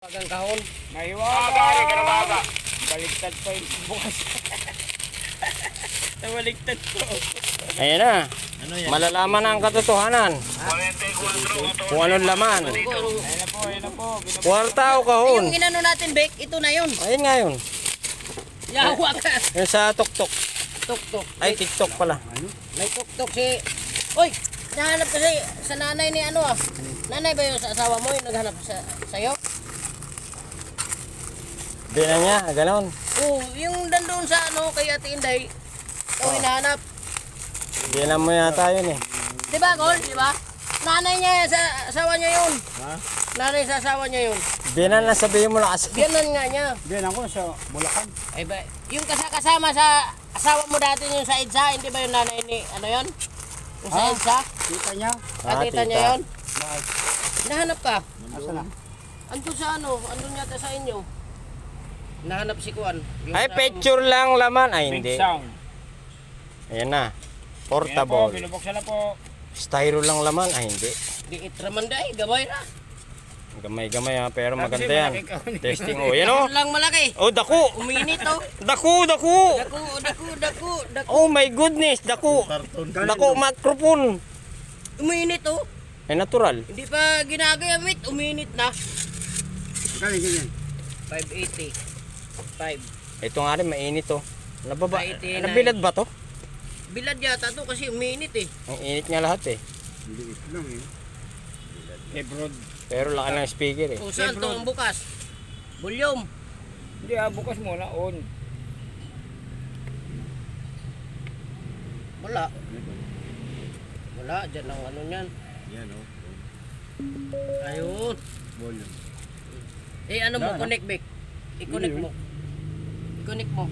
Magang kahon. Nahiwaga. Baligtad pa yung bukas. Nabaligtad ko. Ayan na. Malalaman na ang katotohanan. Kung anong laman. Ayun na po. Kwarta o kahon. Yung inano natin, Bek, ito na yun. Ayun nga yun. Yawa ka. Yung sa tuktok. Tuk-tuk. Ay, TikTok pala. May tuk-tuk si... Uy! Nahanap kasi sa nanay ni ano ah. Nanay ba yun sa asawa mo yung naghanap sa'yo? Di na niya, ganon. Oo, yung dandun sa ano kay Ate Inday. Ito hinahanap. Di na mo yata yun eh. Di ba, Gol? Di ba? Nanay niya sa asawa niya yun. Ha? Nanay sa asawa niya yun. Di na nasabihin mo na kasi. Ganon nga niya. Diyan ako sa Bulacan. Ay ba, yung kasama sa asawa mo dati yung sa EDSA, hindi ba yung nanay ni, ano yun? Yung sa EDSA? Kita niya. Tita niya yun? Nahanap ka? Asa na? Andun sa ano? Andun yata sa inyo? Nahanap si Kuan. Yung Ay, sa- picture lang laman. Ay, Big hindi. sound. Ayan na. Ayan po, Portable. binubuksan na po. Styro lang laman. Ay, hindi. Di itraman day, gabay ra. Gamay-gamay ha, pero Kasi maganda yan. malaki kahon. Testing o. Yan o. Ano lang malaki. Oh, daku. Uminit oh. Daku. Daku. Oh my goodness, daku. Daku microphone. Uminit oh. Ay, natural. Hindi pa ginagamit, uminit na. Ganyan. 580. 5. Ito nga rin, mainit to. Nababa. 89. Nabilad ba to? Bilad yata to kasi uminit eh. Ang init nga lahat eh. Liit lang eh. Ebrod. Pero laki ng speaker eh. Kung saan to ang bukas? Volume. Hindi bukas muna on. Wala. Wala, dyan ang ano niyan. Yan o. Ayun. Volume. Eh ano mo, Wala na. connect back. I-connect Yun. mo. I-connect mo.